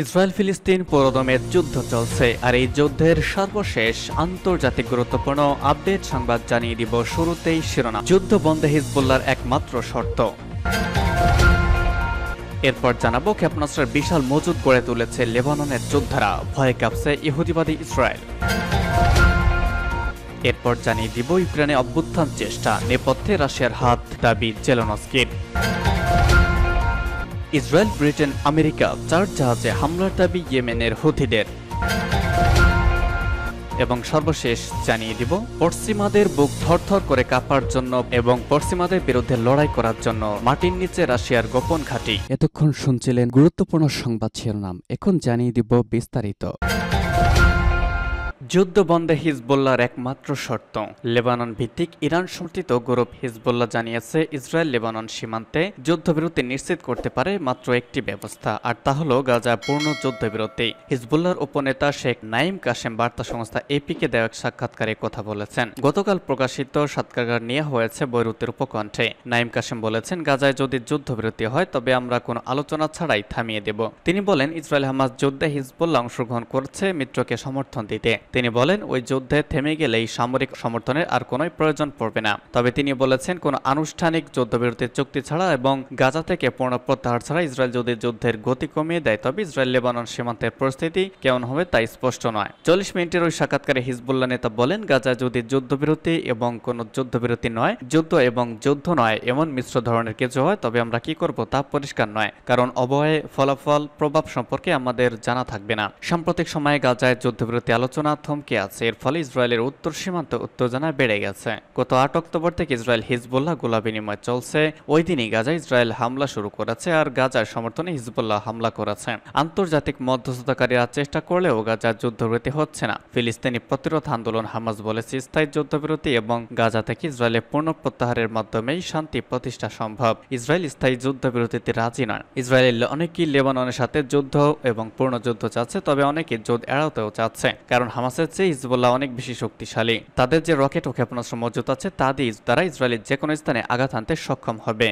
Israel ফিলিস্তিন পুরোদমে যুদ্ধ চলছে, আর এই যুদ্ধের সর্বশেষ আন্তর্জাতিক গুরুত্বপূর্ণ আপডেট সংবাদ জানিয়ে দিব। শুরুতেই শিরোনাম, যুদ্ধ বন্ধে হিজবুল্লাহর একমাত্র শর্ত। এরপর জানাবো, ক্ষেপণাস্ত্রের বিশাল মজুদ গড়ে তুলেছে লেবাননের যোদ্ধারা, ভয়ে কাঁপছে ইহুদিবাদী ইসরায়েল। এরপর জানিয়ে দিব, ইউক্রেনে অভ্যুত্থান চেষ্টা, নেপথ্যে রাশিয়ার হাত, দাবি জেলেনস্কির। ইসরায়েল, ব্রিটেন, আমেরিকা 4 জাহাজে হামলার দাবি ইয়েমেনের হুথিদের। এবং সর্বশেষ জানিয়ে দিব, পশ্চিমাদের বুক থরথর করে কাঁপার জন্য এবং পশ্চিমাদের বিরুদ্ধে লড়াই করার জন্য মাটির নিচে রাশিয়ার গোপন ঘাঁটি। এতক্ষণ শুনছিলেন গুরুত্বপূর্ণ সংবাদ শিরোনাম, এখন জানিয়ে দিব বিস্তারিত। যুদ্ধ বন্ধে হিজবুল্লাহর একমাত্র শর্ত। লেবানন ভিত্তিক ইরান সমর্থিত গ্রুপ হিজবুল্লাহ জানিয়েছে, ইসরায়েল লেবানন সীমান্তে যুদ্ধবিরতি নিশ্চিত করতে পারে মাত্র একটি ব্যবস্থা, আর তা হল গাজা পূর্ণ যুদ্ধবিরতি। হিজবুল্লাহর উপনেতা শেখ নাইম কাশেম বার্তা সংস্থা এপিকে দেওয়া এক সাক্ষাৎকারে কথা বলেছেন। গতকাল প্রকাশিত সাক্ষাৎকার নেওয়া হয়েছে বৈরুতের উপকণ্ঠে। নাইম কাশেম বলেছেন, গাজায় যদি যুদ্ধবিরতি হয় তবে আমরা কোনো আলোচনা ছাড়াই থামিয়ে দেব। তিনি বলেন, ইসরায়েল হামাস যুদ্ধে হিজবুল্লাহ অংশগ্রহণ করছে মিত্রকে সমর্থন দিতে। তিনি বলেন, ওই যুদ্ধে থেমে গেলেই সামরিক সমর্থনের আর কোনো প্রয়োজন পড়বে না। তবে তিনি বলেছেন, কোনো আনুষ্ঠানিক যুদ্ধবিরতির চুক্তি ছাড়া এবং গাজা থেকে পূর্ণ প্রত্যাহার ছাড়া ইসরায়েল যদি যুদ্ধের গতি কমিয়ে দেয় তবে ইসরায়েল লেবানন সীমান্তের পরিস্থিতি কেমন হবে তা স্পষ্ট নয়। 40 মিনিটের ওই সাক্ষাৎকারে হিজবুল্লাহ নেতা বলেন, গাজায় যদি যুদ্ধবিরতি এবং কোনো যুদ্ধবিরতি নয়, যুদ্ধ এবং যুদ্ধ নয় এমন মিশ্র ধরনের কিছু হয় তবে আমরা কি করব তা পরিষ্কার নয়, কারণ অবয়ে ফলাফল প্রভাব সম্পর্কে আমাদের জানা থাকবে না। সাম্প্রতিক সময়ে গাজায় যুদ্ধবিরতি আলোচনা থমকে আছে, এর ফলে ইসরায়েলের উত্তর সীমান্ত উত্তেজনা বেড়ে গেছে। গত 8 অক্টোবর থেকে ইসরায়েল হিজবুল্লাহ গোলা বিনিময় চলছে। ওই দিনই গাজায় ইসরায়েল হামলা শুরু করেছে, আর গাজার সমর্থনে হিজবুল্লাহ হামলা করেছে। আন্তর্জাতিক মধ্যস্থতাকারীরা চেষ্টা করলেও গাজার যুদ্ধবিরতি হচ্ছে না। ফিলিস্তিনি প্রতিরোধ আন্দোলন হামাস বলেছে, স্থায়ী যুদ্ধবিরতি এবং গাজা থেকে ইসরায়েলের পূর্ণ প্রত্যাহারের মাধ্যমেই শান্তি প্রতিষ্ঠা সম্ভব। ইসরায়েল স্থায়ী যুদ্ধবিরতিতে রাজি নয়। ইসরায়েলের অনেকেই লেবাননের সাথে যুদ্ধ এবং পূর্ণ যুদ্ধ চাচ্ছে, তবে অনেকে যুদ্ধ এড়াতেও চাচ্ছে, কারণ হামাসের চেয়ে হিজবুল্লাহ অনেক বেশি শক্তিশালী। তাদের যে রকেট ও ক্ষেপণাস্ত্র মজুত আছে তা দিয়ে তারা ইসরায়েলের যে কোনো স্থানে আঘাত হানতে সক্ষম হবে।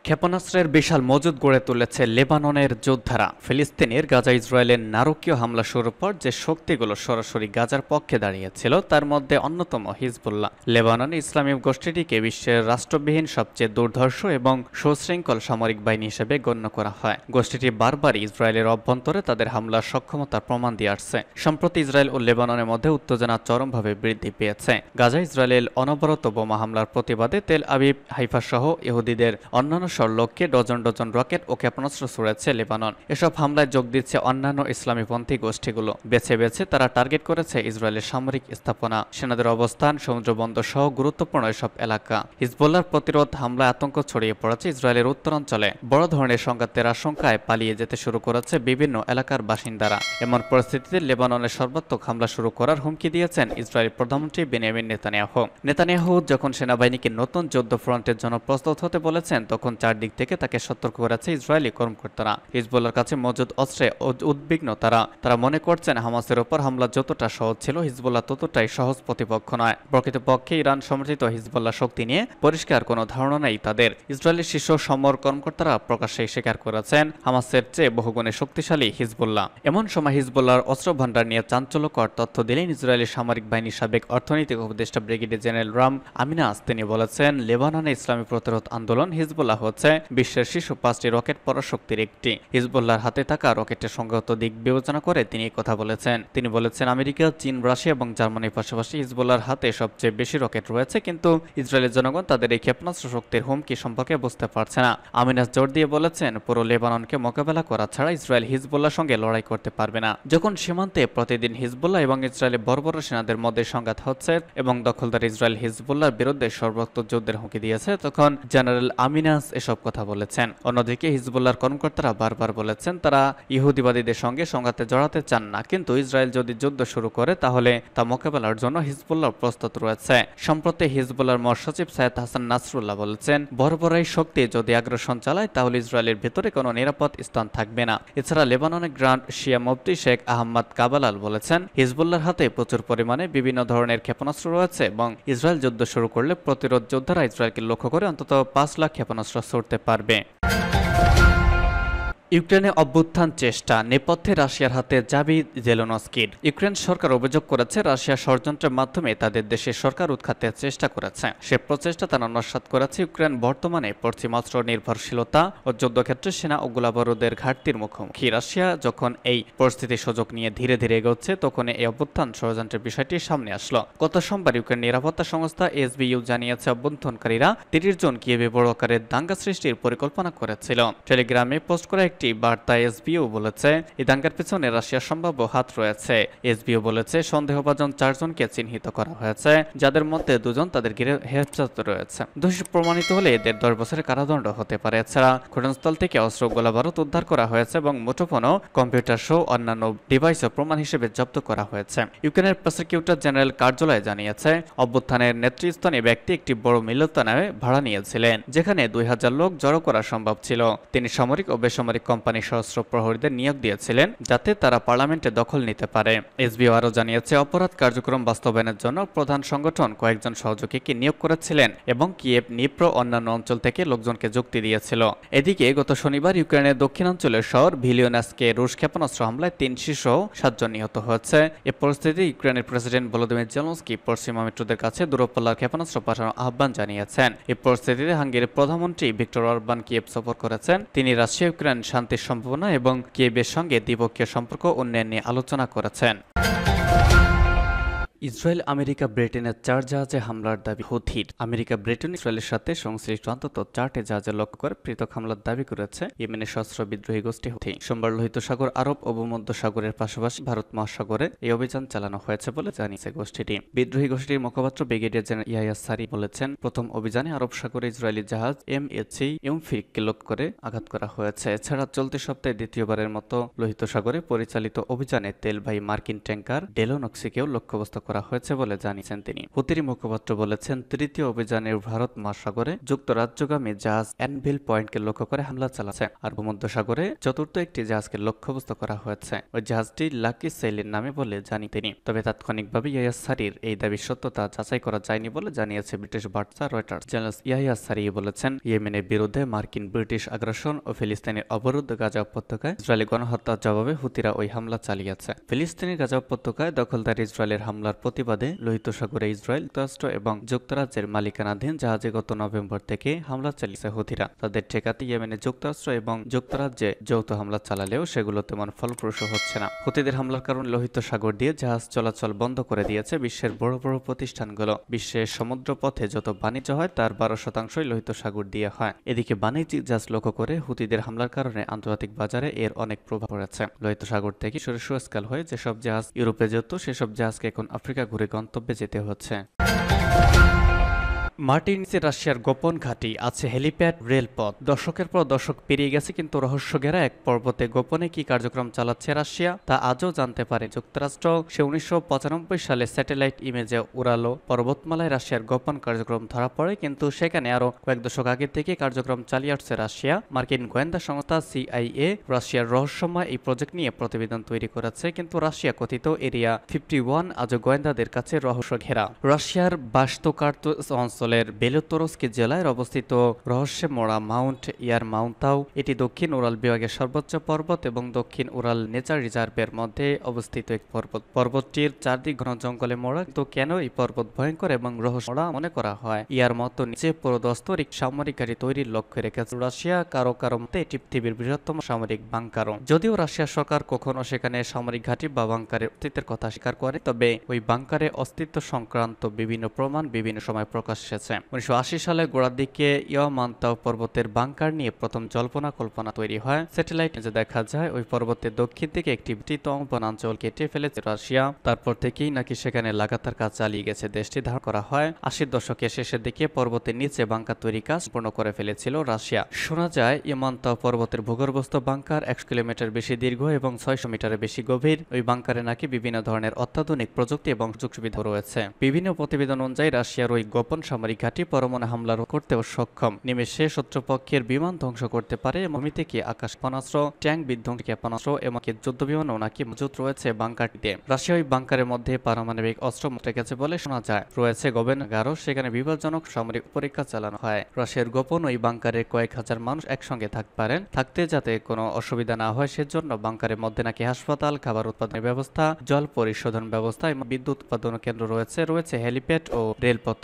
ক্ষেপণাস্ত্রের বিশাল মজুদ গড়ে তুলেছে লেবাননের যোদ্ধারা। ফিলিস্তিনের গাজা ইসরায়েলের নারকীয় হামলা শুরুর পর যে শক্তিগুলো সরাসরি গাজার পক্ষে দাঁড়িয়েছিল তার মধ্যে অন্যতম হিজবুল্লাহ। লেবাননের ইসলামী গোষ্ঠীটিকে বিশ্বের রাষ্ট্রবিহীন সবচেয়ে দুর্ধর্ষ এবং সুশৃঙ্খল সামরিক বাহিনী হিসেবে গণ্য করা হয়। গোষ্ঠীটি বারবারই ইসরায়েলের অভ্যন্তরে তাদের হামলার সক্ষমতার প্রমাণ দিয়ে আসছে। সম্প্রতি ইসরায়েল ও লেবাননের মধ্যে উত্তেজনা চরমভাবে বৃদ্ধি পেয়েছে। গাজা ইসরায়েলের অনবরত বোমা হামলার প্রতিবাদে তেল আবিব, হাইফা সহ ইহুদিদের অন্যান্য লক্ষ্যে ডজন ডজন রকেট ও ক্ষেপণাস্ত্র ছুড়েছে লেবানন। এসব হামলায় যোগ দিচ্ছে অন্যান্য ইসলামীপন্থী গোষ্ঠীগুলো। বেছে বেছে তারা টার্গেট করেছে ইসরায়েলের সামরিক স্থাপনা, সেনাদের অবস্থান, সমুদ্রবন্দর সহ গুরুত্বপূর্ণ এসব এলাকা। হিজবুল্লাহর প্রতিরোধ হামলায় আতঙ্ক ছড়িয়ে পড়েছে ইসরায়েলের উত্তরাঞ্চলে। বড় ধরনের সংঘাতের আশঙ্কায় পালিয়ে যেতে শুরু করেছে বিভিন্ন এলাকার বাসিন্দারা। এমন পরিস্থিতিতে লেবাননের সর্বাত্মক হামলা শুরু করার হুমকি দিয়েছেন ইসরায়েল প্রধানমন্ত্রী বেনিয়ামিন নেতানিয়াহু। যখন সেনাবাহিনীকে নতুন যুদ্ধ ফ্রন্টের জন্য প্রস্তুত হতে বলেছেন, তখন চারদিক থেকে তাকে সতর্ক করেছে ইসরায়েলি কর্মকর্তারা। হিজবুল্লাহর কাছে মজুদ অস্ত্রে উদ্বিগ্ন তারা মনে করছেন, হামাসের উপর হামলা যতটা সহজ ছিল, হিজবুল্লাহ ততটাই সহজ প্রতিপক্ষ নয়। প্রকৃতপক্ষে ইরান সমর্থিত হিজবুল্লাহ শক্তি নিয়ে পরিষ্কার কোনো ধারণা নেই তাদের। ইসরায়েলের শীর্ষ সমর কর্মকর্তারা প্রকাশ্যে স্বীকার করেছেন, হামাসের চেয়ে বহুগুণে শক্তিশালী হিজবুল্লাহ। এমন সময় হিজবুল্লাহর অস্ত্র ভান্ডার নিয়ে চাঞ্চল্যকর তথ্য দিলেন ইসরায়েলি সামরিক বাহিনীর সাবেক অর্থনৈতিক উপদেষ্টা ব্রিগেডিয়ার জেনারেল রাম আমিনাস। তিনি বলেছেন, লেবাননে ইসলামী প্রতিরোধ আন্দোলন হিজবুল্লাহ হচ্ছে বিশ্বের শীর্ষ 5টি রকেট পরাশক্তির একটি। হিজবুল্লাহর হাতে থাকা রকেটের সংগত দিক বিবেচনা করে তিনি কথা বলেছেন। তিনি বলেছেন, আমেরিকা, চীন, রাশিয়া এবং জার্মানির পাশাপাশি হিজবুল্লাহর হাতে সবচেয়ে বেশি রকেট রয়েছে, কিন্তু ইসরায়েলের জনগণ তাদের এই ক্ষেপণাস্ত্র শক্তির হুমকি সম্পর্কে বুঝতে পারছে না। আমিনাস জোর দিয়ে বলেছেন, পুরো লেবাননকে মোকাবেলা করা ছাড়া ইসরায়েল হিজবুল্লাহর সঙ্গে লড়াই করতে পারবে না। যখন সীমান্তে প্রতিদিন হিজবুল্লাহ এবং ইসরায়েলের বড় বড় সেনাদের মধ্যে সংঘাত হচ্ছে এবং দখলদার ইসরায়েল হিজবুল্লাহর বিরুদ্ধে সর্বোচ্চ যুদ্ধের হুমকি দিয়েছে, তখন জেনারেল আমিনাস এসব কথা বলেছেন। অন্যদিকে হিজবুল্লাহর কর্মকর্তারা বারবার বলেছেন, তারা ইহুদিবাদীদের সঙ্গে সংঘাতে জড়াতে চান না, কিন্তু ইসরায়েল যদি যুদ্ধ শুরু করে তাহলে তা মোকাবেলার জন্য হিজবুল্লাহ প্রস্তুত রয়েছে। সম্প্রতি হিজবুল্লাহর মহাসচিব সৈয়দ হাসান নাসরুল্লাহ বলেছেন, বড় বড় এই শক্তি যদি আগ্রাসন চালায় তাহলে ইসরায়েলের ভেতরে কোনো নিরাপদ স্থান থাকবে না। এছাড়া লেবাননের গ্র্যান্ড শিয়া মুফতি শেখ আহমদ কাবালাল বলেছেন, হিজবুল্লাহর হাতে প্রচুর পরিমাণে বিভিন্ন ধরনের ক্ষেপণাস্ত্র রয়েছে এবং ইসরায়েল যুদ্ধ শুরু করলে প্রতিরোধ যোদ্ধারা ইসরায়েলকে লক্ষ্য করে অন্তত 5 লাখ ক্ষেপণাস্ত্র ছুড়তে পারবে। ইউক্রেনে অভ্যুত্থান চেষ্টা নেপথ্যে রাশিয়ার হাতে জাবি জেলেনস্কির। ইউক্রেন সরকার অভিযোগ করেছে রাশিয়া ষড়যন্ত্রের মাধ্যমে তাদের দেশের সরকার উৎখাতের চেষ্টা করেছে। সে প্রচেষ্টা তারা নস্যাৎ করেছে। ইউক্রেন বর্তমানে পশ্চিমাস্ত্র নির্ভরশীলতা ও যুদ্ধক্ষেত্রে সেনা ও গোলাবারুদের ঘাটতির মুখোমুখি। রাশিয়া যখন এই পরিস্থিতির সুযোগ নিয়ে ধীরে ধীরে এগোচ্ছে, তখন এই অভ্যুত্থান ষড়যন্ত্রের বিষয়টি সামনে আসলো। গত সোমবার ইউক্রেন নিরাপত্তা সংস্থা এসবিইউ জানিয়েছে অভ্যুত্থানকারীরা 30 জন কিয়েভে বড় আকারের দাঙ্গা সৃষ্টির পরিকল্পনা করেছিল। টেলিগ্রামে পোস্ট করা একটি বার্তায় এসবিইউ বলেছে এই দাঙ্গার পেছনে রাশিয়ার সম্ভাব্য হাত রয়েছে। এসবিইউ বলেছে সন্দেহভাজন 4 জনকে চিহ্নিত করা হয়েছে, যাদের মধ্যে 2 জন তাদের হেফাজতে রয়েছে। দোষী প্রমাণিত হলে এদের 10 বছরের কারাদণ্ড হতে পারে। এছাড়া ঘটনাস্থল থেকে অস্ত্র গোলাবারুদ উদ্ধার করা হয়েছে এবং মুঠোফোন, কম্পিউটার সহ অন্যান্য ডিভাইসও প্রমাণ হিসেবে জব্দ করা হয়েছে। ইউক্রেনের প্রসিকিউটর জেনারেল কার্যালয় জানিয়েছে অভ্যুত্থানের নেতৃস্থানীয় ব্যক্তি একটি বড় মিলনায়তনে ভাড়া নিয়েছিলেন, যেখানে 2000 লোক জড়ো করা সম্ভব ছিল। তিনি সামরিক ও বেসামরিক কোম্পানি সশস্ত্র প্রহরীদের নিয়োগ দিয়েছিলেন, যাতে তারা পার্লামেন্টে দখল নিতে পারে। এসবিও আরও জানিয়েছে অপরাধ কার্যক্রম বাস্তবায়নের জন্য প্রধান সংগঠন কয়েকজন সহযোগীকে নিয়োগ করেছিলেন এবং কিয়েভ, নিপ্র অন্যান্য অঞ্চল থেকে লোকজনকে যুক্তি দিয়েছিল। এদিকে গত শনিবার ইউক্রেনের দক্ষিণাঞ্চলের শহর ভিলিওনাসকে রুশ ক্ষেপণাস্ত্র হামলায় 3 শিশু 7 জন নিহত হয়েছে। এ পরিস্থিতিতে ইউক্রেনের প্রেসিডেন্ট ভলোদিমির জেলেনস্কি পশ্চিমা মিত্রদের কাছে দূরপাল্লার ক্ষেপণাস্ত্র পাঠানোর আহ্বান জানিয়েছেন। এই পরিস্থিতিতে হাঙ্গেরির প্রধানমন্ত্রী ভিক্টর অরবান কিয়েভ সফর করেছেন। তিনি রাশিয়া ইউক্রেন শান্তির সম্ভাবনা এবং কিয়েভের সঙ্গে দ্বিপক্ষীয় সম্পর্ক উন্নয়ন নিয়ে আলোচনা করেছেন। ইসরায়েল, আমেরিকা, ব্রিটেনের 4 জাহাজে হামলার দাবি হুথির। আমেরিকা, ব্রিটেন ইসরায়েলের সাথে সংশ্লিষ্ট অন্তত 4টি জাহাজে লক্ষ্য করে পৃথক হামলার দাবি করেছে ইয়েমেনের সশস্ত্র বিদ্রোহী গোষ্ঠী হুথি। সোমবার লোহিত সাগর, আরব ও ভূমধ্য সাগরের পাশাপাশি ভারত মহাসাগরে এই অভিযান চালানো হয়েছে বলে জানিয়েছে গোষ্ঠীটি। বিদ্রোহী গোষ্ঠীর মুখপাত্র ব্রিগেডিয়ার জেনারেল ইয়াহিয়া সারি বলেছেন, প্রথম অভিযানে আরব সাগরে ইসরায়েলি জাহাজ এমএসি ইউমফিককে লক্ষ্য করে আঘাত করা হয়েছে। এছাড়া চলতি সপ্তাহে দ্বিতীয়বারের মতো লোহিত সাগরে পরিচালিত অভিযানে তেলবাহী মার্কিন ট্যাঙ্কার ডেলোনক্সিকেও লক্ষ্যবস্তু করা হয়েছে বলে জানিয়েছেন তিনি। হুতির মুখপাত্র বলেছেন, তৃতীয় অভিযানে ভারত মহাসাগরে যুক্তরাজ্যগামী জাহাজ অ্যানভিল পয়েন্টকে লক্ষ্য করে হামলা চালাচ্ছে। আর ভূমধ্য সাগরে চতুর্থ একটি জাহাজকে লক্ষ্যবস্তু করা হয়েছে। ওই জাহাজটি লাকি সেইলের নামে বলে জানি তিনি। তবে তাৎক্ষণিকভাবে ইয়াহিয়া সারির এই দাবির সত্যতা যাচাই করা যায়নি বলে জানিয়েছে ব্রিটিশ বার্তা রয়টার্স। জেনারেল ইয়াহিয়া সারি বলেছেন, ইয়েমেনের বিরুদ্ধে মার্কিন ব্রিটিশ আগ্রাসন ও ফিলিস্তিনের অবরুদ্ধ গাজা উপত্যকায় ইসরায়েলি গণহত্যার জবাবে হুতিরা ওই হামলা চালিয়েছে। ফিলিস্তিনের গাজা উপত্যকায় দখলদার ইসরায়েলের হামলার প্রতিবাদে লোহিত সাগরে ইসরায়েল, যুক্তরাষ্ট্র এবং যুক্তরাজ্যের মালিকানাধীন জাহাজে গত নভেম্বর থেকে হামলা চালিয়েছে হুথিরা। তাদের ঠেকাতে ইয়েমেনে যুক্তরাষ্ট্র এবং যুক্তরাজ্যে যৌথ হামলা চালালেও সেগুলো তেমন ফলপ্রসূ হচ্ছে না। হুথিদের হামলার কারণে লোহিত সাগর দিয়ে জাহাজ চলাচল বন্ধ করে দিয়েছে বিশ্বের বড় বড় প্রতিষ্ঠানগুলো। বিশ্বের সমুদ্র পথে যত বাণিজ্য হয় তার 12% লোহিত সাগর দিয়ে হয়। এদিকে বাণিজ্যিক জাহাজ লক্ষ্য করে হুথিদের হামলার কারণে আন্তর্জাতিক বাজারে এর অনেক প্রভাব পড়েছে। লোহিত সাগর থেকে সুয়েজ হয়ে যেসব জাহাজ ইউরোপে যেত, সেসব জাহাজকে এখন আফ্রিকা ঘুরে গন্তব্যে যেতে হচ্ছে। মার্টিনিসে রাশিয়ার গোপন ঘাঁটি আছে, হেলিপ্যাড, রেলপথ। দশকের পর দশক পেরিয়ে গেছে, কিন্তু রহস্য ঘেরা এক পর্বতে গোপনে কি কার্যক্রম চালাচ্ছে রাশিয়া তা আজও জানতে পারে যুক্তরাষ্ট্র। সে 1995 সালে স্যাটেলাইট ইমেজে উড়ালো পর্বতমালায় রাশিয়ার গোপন কার্যক্রম ধরা পড়ে, কিন্তু সেখানে আরো কয়েক দশক আগে থেকে কার্যক্রম চালিয়ে আসছে রাশিয়া। মার্কিন গোয়েন্দা সংস্থা সিআইএ রাশিয়ার রহস্যময় এই প্রজেক্ট নিয়ে প্রতিবেদন তৈরি করেছে, কিন্তু রাশিয়া কথিত এরিয়া 51 আজও গোয়েন্দাদের কাছে রহস্য ঘেরা। রাশিয়ার বাস্তকার্ত অঞ্চল বেলুতরস্কি জেলায় অবস্থিত রহস্যে মোড়া মাউন্ট ইয়ারমাউন্তাও। এটি দক্ষিণ উরাল বিভাগের সর্বোচ্চ পর্বত এবং দক্ষিণ উরাল নেচার রিজার্ভের মধ্যে অবস্থিত এক পর্বত। পর্বতটির চারদিক ঘন জঙ্গলে মোড়া। তো কেন এই পর্বত ভয়ঙ্কর এবং রহস্য মোড়া মনে করা হয়? ইয়ার মতো নিচে পুরোদস্তরিক সামরিক ঘাঁটি তৈরির লক্ষ্যে রেখেছে রাশিয়া। কারো কারো মতে এটি পৃথিবীর বৃহত্তম সামরিক বাংকারও। যদিও রাশিয়া সরকার কখনো সেখানে সামরিক ঘাঁটি বা বাংকারের অস্তিত্বের কথা স্বীকার করে, তবে ওই বাংকারে অস্তিত্ব সংক্রান্ত বিভিন্ন প্রমাণ বিভিন্ন সময় প্রকাশ 1980 সালের গোড়ার দিকে ইয়ামান্তাও পর্বতের বাংকার নিয়ে প্রথম জল্পনা কল্পনা তৈরি হয়। স্যাটেলাইট যে দেখা যায় ওই পর্বতের দক্ষিণ দিকে একটি বিস্তৃত বনাঞ্চল কেটে ফেলেছে রাশিয়া। তারপর থেকেই নাকি সেখানে লাগাতার কাজ চালিয়ে গেছে দেশটি। ধারণা করা হয় 80 দশকের শেষের দিকে পর্বতের নিচে বাংকার তৈরি কাজ পূর্ণ করে ফেলেছিল রাশিয়া। শোনা যায় ইয়ামান্তাও পর্বতের ভূগর্ভস্থ বাংকার 100 কিলোমিটার বেশি দীর্ঘ এবং 600 মিটারের বেশি গভীর। ওই বাংকারে নাকি বিভিন্ন ধরনের অত্যাধুনিক প্রযুক্তি এবং সুযোগ সুবিধা রয়েছে। বিভিন্ন প্রতিবেদন অনুযায়ী রাশিয়ার ওই গোপন সামরিক সামরিক ঘাঁটি পরমাণু হামলা করতেও সক্ষম। নিমেষে শত্রুপক্ষের বিমান ধ্বংস করতে পারে। ভূমি থেকে আকাশ ক্ষেপণাস্ত্র, ট্যাঙ্ক বিধ্বংসী ক্ষেপণাস্ত্র, এমনকি যুদ্ধবিমানও নাকি মজুত রয়েছে বাংকারটিতে। রাশিয়া ওই বাংকারের মধ্যে পারমাণবিক অস্ত্র রেখেছে বলে শোনা যায়। রয়েছে গবেষণাগারও, সেখানে বিপজ্জনক সামরিক পরীক্ষা চালানো হয়। রাশিয়ার গোপন ওই বাংকারে কয়েক হাজার মানুষ একসঙ্গে থাকতে যাতে কোনো অসুবিধা না হয় সেজন্য বাংকারের মধ্যে নাকি হাসপাতাল, খাবার উৎপাদনের ব্যবস্থা, জল পরিশোধন ব্যবস্থা এবং বিদ্যুৎ উৎপাদন কেন্দ্র রয়েছে হেলিপ্যাড ও রেলপথ।